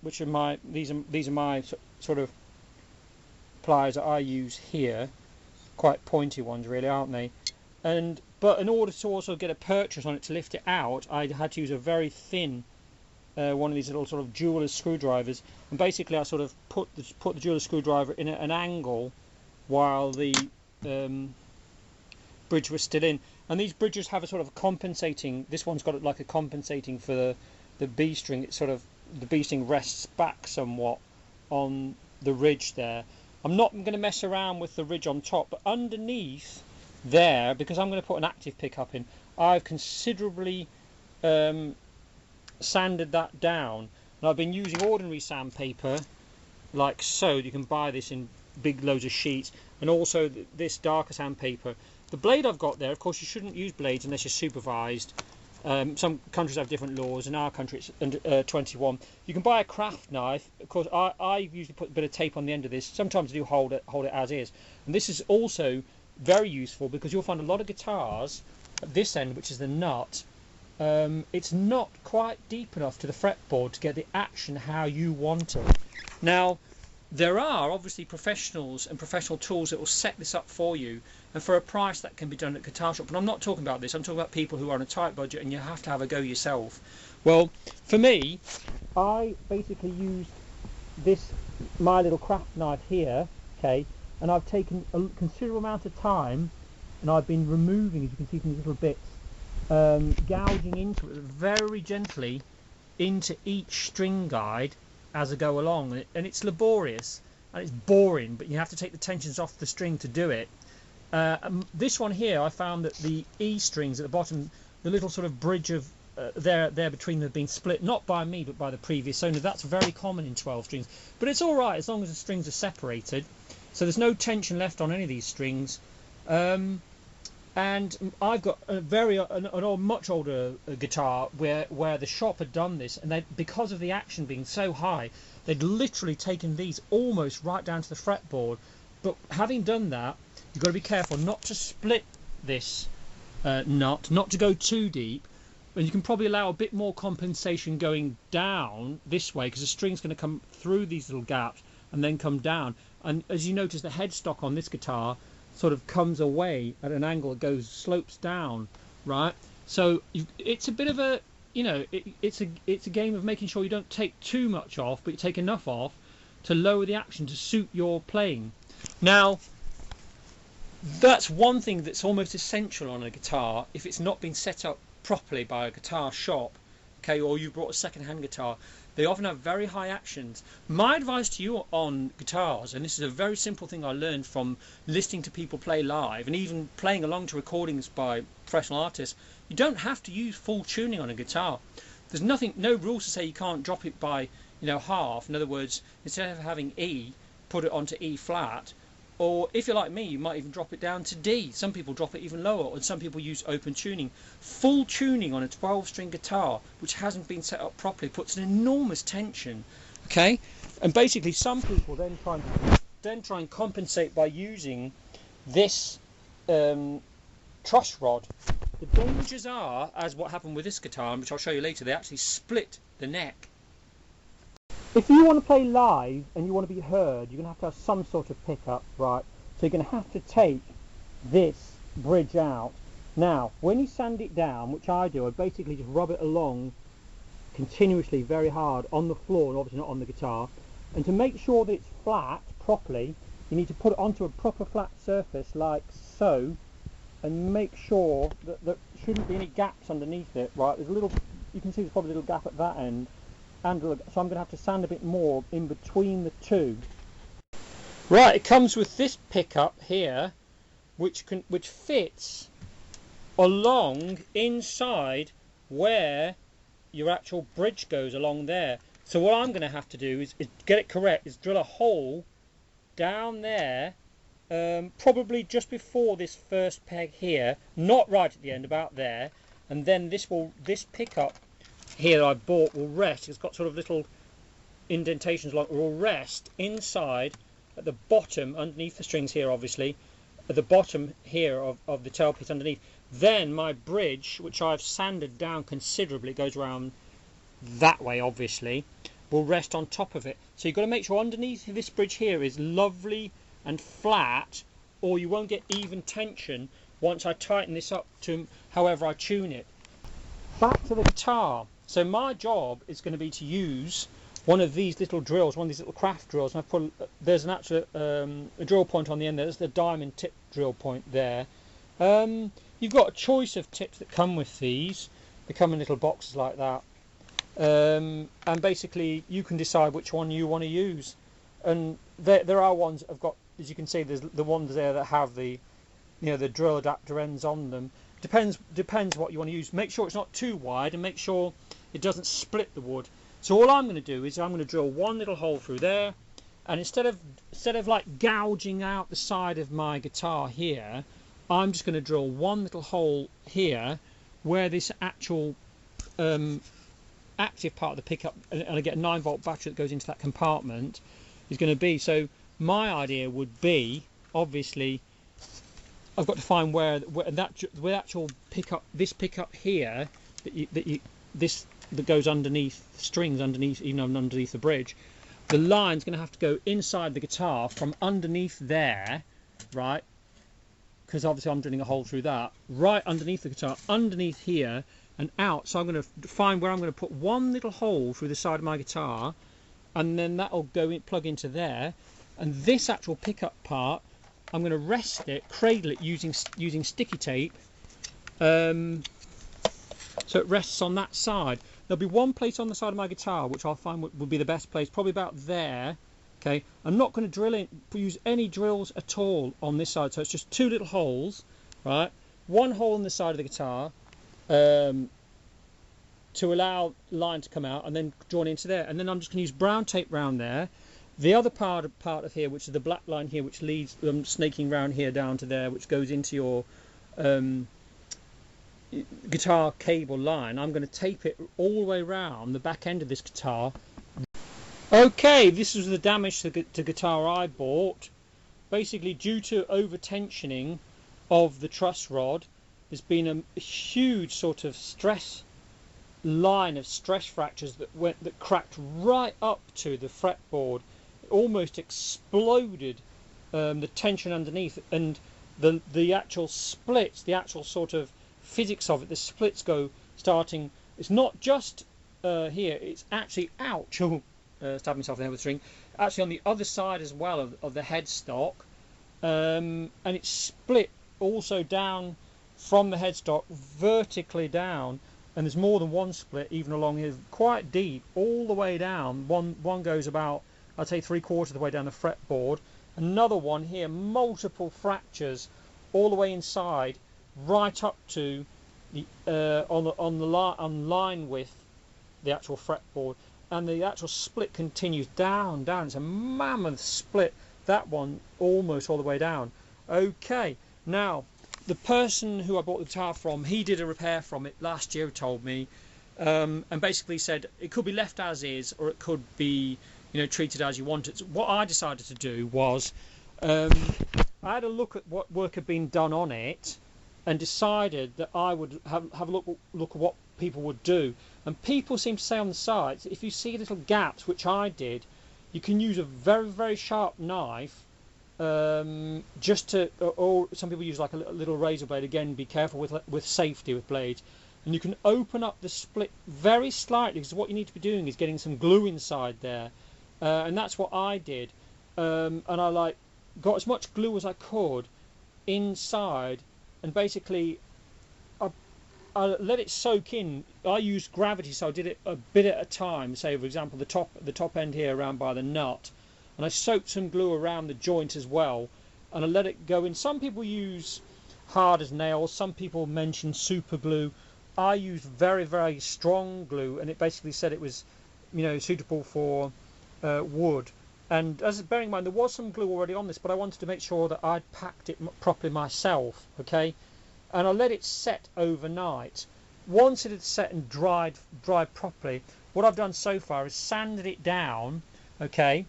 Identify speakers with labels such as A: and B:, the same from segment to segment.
A: which are my these are my sort of pliers that I use here, quite pointy ones really, aren't they? But in order to also get a purchase on it to lift it out, I had to use a very thin one of these little sort of jeweler's screwdrivers, and basically I sort of put the jeweler's screwdriver in an angle while the bridge was still in. And these bridges have a sort of compensating. This one's got like a compensating for the B string. It's sort of the B string rests back somewhat on the ridge there. I'm not going to mess around with the ridge on top, but underneath there, because I'm going to put an active pickup in, I've considerably sanded that down, and I've been using ordinary sandpaper like so. You can buy this in big loads of sheets, and also this darker sandpaper. The blade I've got there, of course you shouldn't use blades unless you're supervised. Some countries have different laws. In our country it's under 21. You can buy a craft knife. Of course I usually put a bit of tape on the end of this. Sometimes I do hold it as is, and this is also very useful because you'll find a lot of guitars at this end, which is the nut, it's not quite deep enough to the fretboard to get the action how you want it. Now there are obviously professionals and professional tools that will set this up for you, and for a price that can be done at Guitar Shop. But I'm not talking about this. I'm talking about people who are on a tight budget and you have to have a go yourself. Well, for me, I basically used this my little craft knife here, okay, and I've taken a considerable amount of time, and I've been removing, as you can see from these little bits, gouging into it very gently into each string guide as I go along, and it's laborious and it's boring, but you have to take the tensions off the string to do it. This one here, I found that the E strings at the bottom, the little sort of bridge of there between them, have been split, not by me but by the previous owner. That's very common in 12 strings, but it's all right as long as the strings are separated, so there's no tension left on any of these strings. And I've got a much older guitar where the shop had done this, and because of the action being so high, they'd literally taken these almost right down to the fretboard. But having done that, you've got to be careful not to split this nut, not to go too deep, and you can probably allow a bit more compensation going down this way, because the string's going to come through these little gaps and then come down. And as you notice, the headstock on this guitar sort of comes away at an angle, it slopes down, right? So it's a bit of a, it's a game of making sure you don't take too much off, but you take enough off to lower the action to suit your playing. Now that's one thing that's almost essential on a guitar if it's not been set up properly by a guitar shop, okay, or you brought a second-hand guitar. They often have very high actions. My advice to you on guitars, and this is a very simple thing I learned from listening to people play live and even playing along to recordings by professional artists, you don't have to use full tuning on a guitar. There's no rules to say you can't drop it by half. In other words, instead of having E, put it onto E flat, or if you're like me, you might even drop it down to D. Some people drop it even lower, and some people use open tuning. Full tuning on a 12-string guitar which hasn't been set up properly puts an enormous tension, okay? And basically some people then try and compensate by using this truss rod. The dangers are, as what happened with this guitar, which I'll show you later, they actually split the neck. If you want to play live and you want to be heard, you're going to have some sort of pickup, right? So you're going to have to take this bridge out. Now, when you sand it down, which I do, I basically just rub it along continuously very hard on the floor, and obviously not on the guitar. And to make sure that it's flat properly, you need to put it onto a proper flat surface like so, and make sure that there shouldn't be any gaps underneath it, right? There's a little, you can see there's probably a little gap at that end. So I'm going to have to sand a bit more in between the two. Right, it comes with this pickup here, which fits along inside where your actual bridge goes along there. So what I'm going to have to do is get it correct, is drill a hole down there, probably just before this first peg here, not right at the end, about there, and then this pickup here that I bought will rest. It's got sort of little indentations like, will rest inside at the bottom underneath the strings here, obviously at the bottom here of the tailpiece underneath. Then my bridge, which I've sanded down considerably, goes around that way obviously, will rest on top of it. So you've got to make sure underneath this bridge here is lovely and flat, or you won't get even tension once I tighten this up to however I tune it. Back to the guitar. So my job is going to be to use one of these little drills, one of these little craft drills, and there's an actual a drill point on the end there. There's the diamond tip drill point there. You've got a choice of tips that come with these. They come in little boxes like that, and basically you can decide which one you want to use. And there are ones that have got, as you can see, there's the ones there that have the, the drill adapter ends on them. Depends what you want to use. Make sure it's not too wide, and make sure it doesn't split the wood. So all I'm going to do is I'm going to drill one little hole through there, and instead of like gouging out the side of my guitar here, I'm just going to drill one little hole here where this actual active part of the pickup, and I get a 9-volt battery that goes into that compartment, is going to be. So my idea would be, obviously, I've got to find where actual pickup, this pickup here that goes underneath strings, even underneath the bridge, the line's going to have to go inside the guitar from underneath there, right? Because obviously I'm drilling a hole through that, right underneath the guitar, underneath here and out. So I'm going to find where I'm going to put one little hole through the side of my guitar, and then that'll plug into there. And this actual pickup part, I'm going to rest it, cradle it using sticky tape, so it rests on that side. There'll be one place on the side of my guitar which I'll find would be the best place, probably about there. Okay, I'm not going to use any drills at all on this side, so it's just two little holes, right? One hole on the side of the guitar to allow line to come out, and then join into there. And then I'm just going to use brown tape round there. The other part of here, which is the black line here, which leads snaking round here down to there, which goes into your guitar cable line, I'm going to tape it all the way around the back end of this guitar. Okay, this was the damage to guitar I bought. Basically, due to over tensioning of the truss rod, there's been a huge sort of stress line of stress fractures that cracked right up to the fretboard. It almost exploded the tension underneath, and the actual splits, the actual sort of physics of it, the splits go starting. It's not just here, it's actually, ouch, stabbed myself there with a string, actually on the other side as well of the headstock, and it's split also down from the headstock vertically down, and there's more than one split even along here, quite deep, all the way down. One goes about, I'd say 3/4 of the way down the fretboard. Another one here, multiple fractures all the way inside, right up to the on line with the actual fretboard, and the actual split continues down. It's a mammoth split, that one, almost all the way down. Okay, now the person who I bought the guitar from, he did a repair from it last year, told me, and basically said it could be left as is, or it could be, treated as you want it. So what I decided to do was, I had a look at what work had been done on it, and decided that I would have a look at what people would do. And people seem to say on the sites, if you see little gaps, which I did, you can use a very, very sharp knife, just to, or some people use like a little razor blade. Again, be careful with safety with blades. And you can open up the split very slightly, because what you need to be doing is getting some glue inside there, and that's what I did. And I got as much glue as I could inside, and basically I let it soak in. I used gravity, so I did it a bit at a time. Say, for example, the top end here around by the nut, and I soaked some glue around the joint as well, and I let it go in. Some people use hard as nails, some people mention super glue. I used very, very strong glue, and it basically said it was, suitable for wood. And bearing in mind, there was some glue already on this, but I wanted to make sure that I'd packed it properly myself, okay? And I let it set overnight. Once it had set and dried properly, what I've done so far is sanded it down, okay?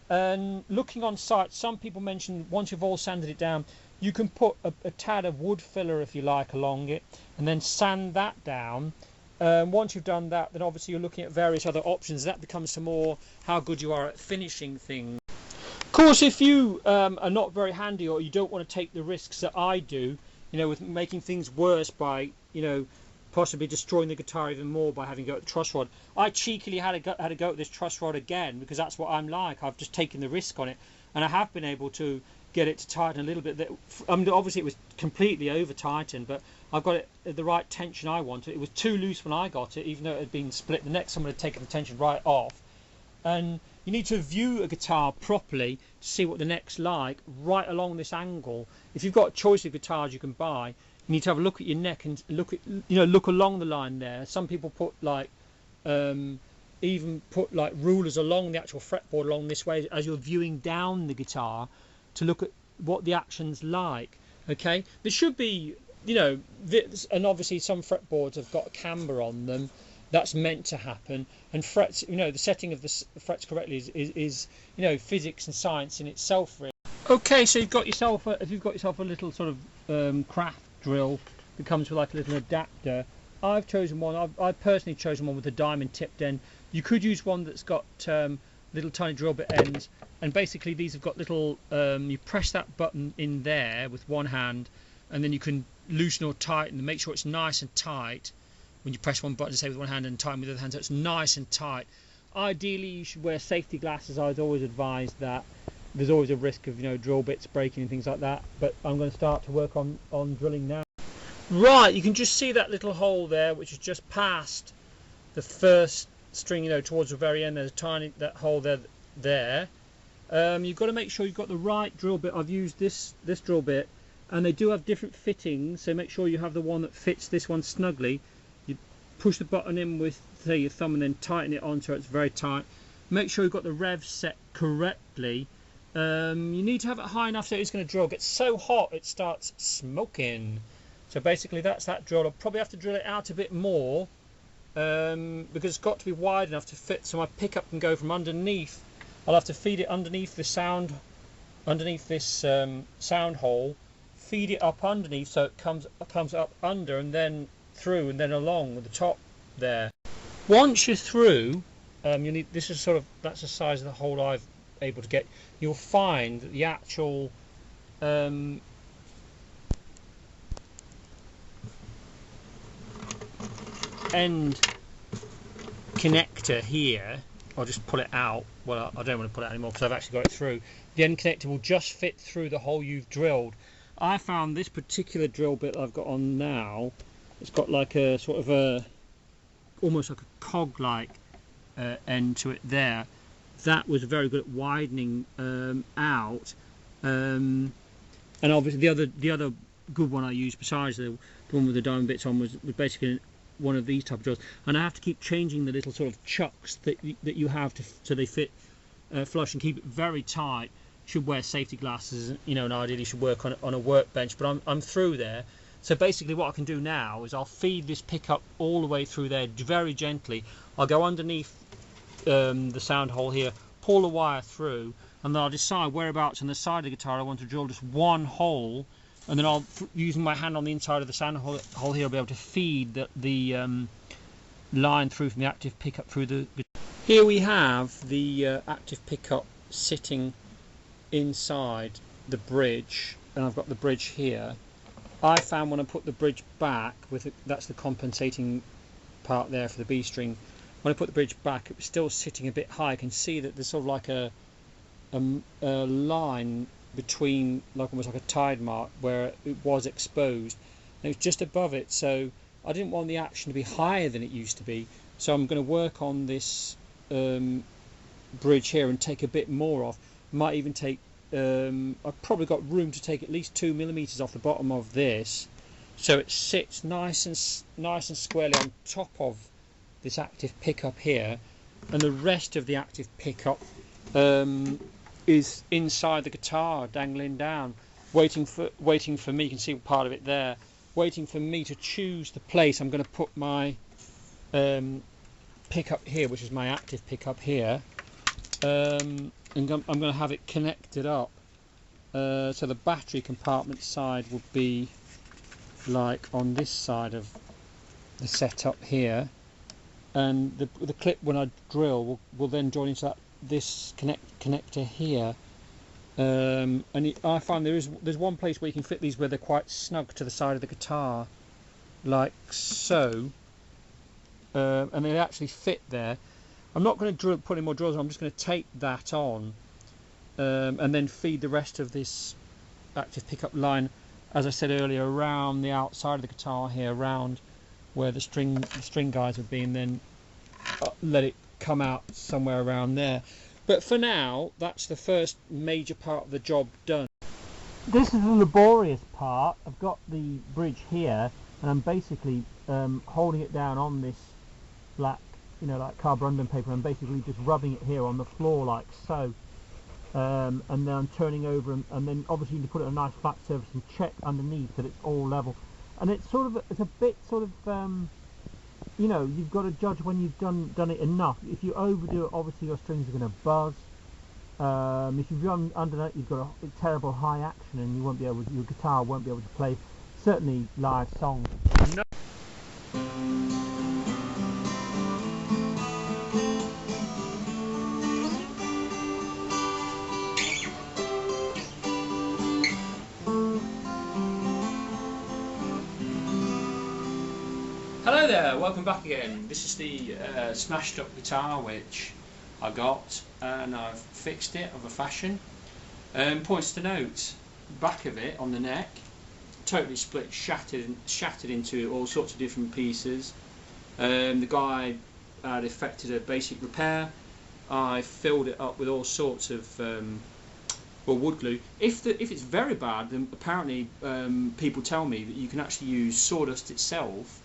A: And looking on site, some people mention once you've all sanded it down, you can put a tad of wood filler, if you like, along it, and then sand that down, Once you've done that, then obviously you're looking at various other options. That becomes to more how good you are at finishing things. Of course, if you are not very handy, or you don't want to take the risks that I do, with making things worse by, possibly destroying the guitar even more by having to go at the truss rod. I cheekily had to go at this truss rod again, because that's what I'm like. I've just taken the risk on it, and I have been able to get it to tighten a little bit. Obviously it was completely over tightened, but I've got it at the right tension I wanted. It was too loose when I got it, even though it had been split. The next someone had taken the tension right off. And you need to view a guitar properly to see what the neck's like right along this angle. If you've got a choice of guitars you can buy, you need to have a look at your neck and look along the line there. Some people put even put rulers along the actual fretboard along this way as you're viewing down the guitar to look at what the action's like. Okay, there should be, and obviously some fretboards have got a camber on them. That's meant to happen, and frets, the setting of the frets correctly is physics and science in itself, really. Okay, so you've got yourself a little sort of craft drill that comes with like a little adapter. I've chosen one. I've personally chosen one with a diamond tipped end. You could use one that's got little tiny drill bit ends, and basically these have got little. You press that button in there with one hand, and then you can loosen or tighten and make sure it's nice and tight. When you press one button, say with one hand, and tighten with the other hand, so it's nice and tight. Ideally, you should wear safety glasses. I would always advise that. There's always a risk of drill bits breaking and things like that. But I'm going to start to work on drilling now. Right, you can just see that little hole there, which is just past the first string. Towards the very end, there's a tiny hole there. You've got to make sure you've got the right drill bit. I've used this drill bit, and they do have different fittings. So make sure you have the one that fits this one snugly. Push the button in with, say, your thumb, and then tighten it on so it's very tight. Make sure you've got the rev set correctly. You need to have it high enough so it's going to drill. It gets so hot it starts smoking. So basically that's that drill. I'll probably have to drill it out a bit more because it's got to be wide enough to fit so my pickup can go from underneath. I'll have to feed it underneath the sound, underneath this sound hole, feed it up underneath so it comes up under and then through and then along with the top there. Once you're through, you need, this is that's the size of the hole I've able to get. You'll find that the actual end connector here, I'll just pull it out. Well, I don't want to pull it out anymore because I've actually got it through. The end connector will just fit through the hole you've drilled. I found this particular drill bit I've got on now, it's got like a sort of almost like a cog-like end to it there. That was very good at widening out, and obviously the other good one I used besides the one with the diamond bits on was basically one of these type of drills. And I have to keep changing the little sort of chucks that you have so they fit flush and keep it very tight. Should wear safety glasses, and ideally should work on a workbench. But I'm through there. So basically what I can do now is I'll feed this pickup all the way through there very gently. I'll go underneath the sound hole here, pull the wire through, and then I'll decide whereabouts on the side of the guitar I want to drill just one hole, and then I'll, using my hand on the inside of the sound hole here, I'll be able to feed the line through from the active pickup through the guitar. Here we have the active pickup sitting inside the bridge, and I've got the bridge here. I found when I put the bridge back, that's the compensating part there for the B string, when I put the bridge back it was still sitting a bit high. I can see that there's sort of like a line between, like almost like a tide mark where it was exposed, and it was just above it, so I didn't want the action to be higher than it used to be, so I'm going to work on this bridge here and take a bit more off. Might even take I've probably got room to take at least 2 millimeters off the bottom of this, so it sits nice and squarely on top of this active pickup here, and the rest of the active pickup is inside the guitar, dangling down, waiting for me. You can see part of it there, waiting for me to choose the place I'm going to put my pickup here, which is my active pickup here. And I'm going to have it connected up, so the battery compartment side would be like on this side of the setup here, and the clip when I drill will then join into this connector here. I find there's one place where you can fit these where they're quite snug to the side of the guitar, like so, and they actually fit there. I'm not going to put any more drills on. I'm just going to tape that on, and then feed the rest of this active pickup line, as I said earlier, around the outside of the guitar here, around where the string guides would be, and then let it come out somewhere around there. But for now, that's the first major part of the job done. This is the laborious part. I've got the bridge here, and I'm basically holding it down on this black, like carborundum paper, and basically just rubbing it here on the floor like so. And then I'm turning over, and then obviously you need to put it on a nice flat surface and check underneath that it's all level. And it's it's a bit you've got to judge when you've done it enough. If you overdo it, obviously your strings are going to buzz. If you've done under it, you've got a terrible high action, and your guitar won't be able to play certainly live songs. No. Hello there, welcome back again. This is the smashed up guitar which I got, and I've fixed it of a fashion. Points to note, back of it on the neck, totally split, shattered into all sorts of different pieces. The guy had effected a basic repair. I filled it up with all sorts of wood glue. If it's very bad, then apparently people tell me that you can actually use sawdust itself.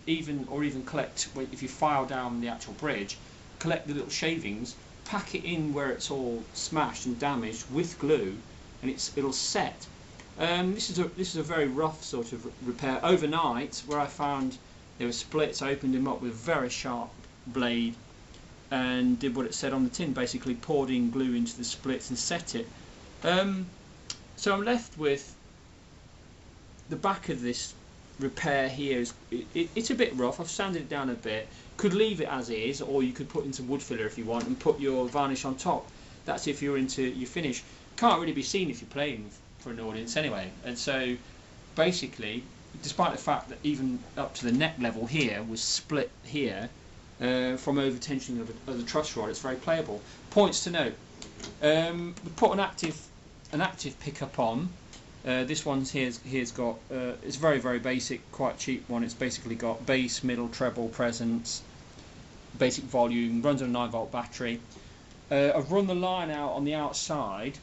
A: Even collect, if you file down the actual bridge, collect the little shavings, pack it in where it's all smashed and damaged with glue, and it'll set. This is a very rough sort of repair. Overnight, where I found there were splits, I opened them up with a very sharp blade and did what it said on the tin, basically poured in glue into the splits and set it. So I'm left with the back of this repair here. It's a bit rough. I've sanded it down a bit. Could leave it as is, or you could put into wood filler if you want and put your varnish on top. That's if you're into your finish. Can't really be seen if you're playing for an audience anyway. And so basically, despite the fact that even up to the neck level here was split here from over tensioning of the truss rod, it's very playable. Points to note: we put an active pickup on. This one's here's got it's very, very basic, quite cheap one. It's basically got bass, middle, treble, presence, basic volume, runs on a 9-volt battery. I've run the line out on the outside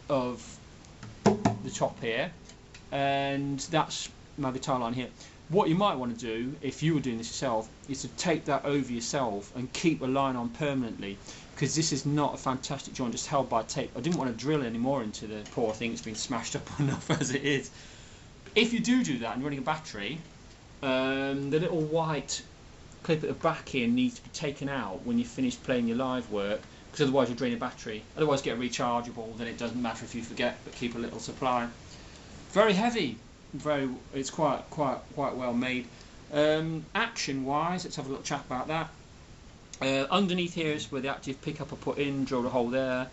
A: of the top here, and that's my guitar line here. What you might want to do, if you were doing this yourself, is to tape that over yourself and keep a line on permanently, because this is not a fantastic joint, just held by tape. I didn't want to drill any more into the poor thing. It's been smashed up enough as it is. If you do that and you're running a battery, the little white clip at the back here needs to be taken out when you finish playing your live work, because otherwise you'll drain your battery. Otherwise get a rechargeable, then it doesn't matter if you forget, but keep a little supply. Very heavy. It's quite well made. Action wise, let's have a little chat about that. Underneath here is where the active pickup I put in, drilled a hole there,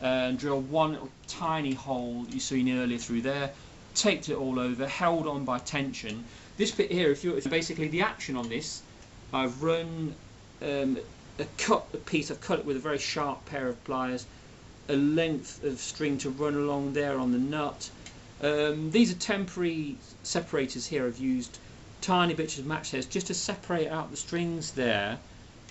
A: and drilled one little tiny hole you seen earlier through there, taped it all over, held on by tension. This bit here, if basically the action on this, I've run I've cut it with a very sharp pair of pliers, a length of string to run along there on the nut. These are temporary separators here. I've used tiny bits of match hairs just to separate out the strings there,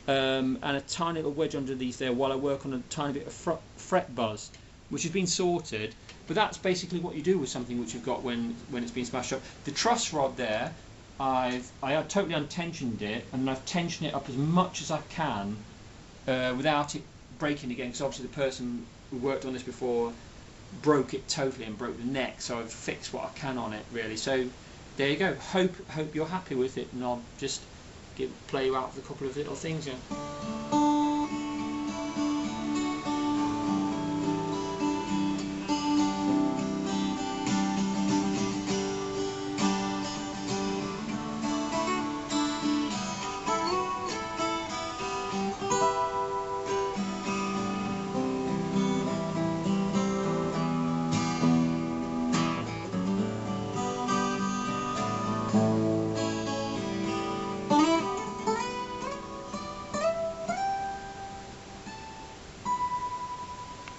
A: and a tiny little wedge underneath there while I work on a tiny bit of fret buzz, which has been sorted. But that's basically what you do with something which you've got when it's been smashed up. The truss rod there, I totally untensioned it, and I've tensioned it up as much as I can without it breaking again, because obviously the person who worked on this before broke it totally and broke the neck, so I've fixed what I can on it really. So there you go. Hope you're happy with it, and I'll just play you out with a couple of little things here.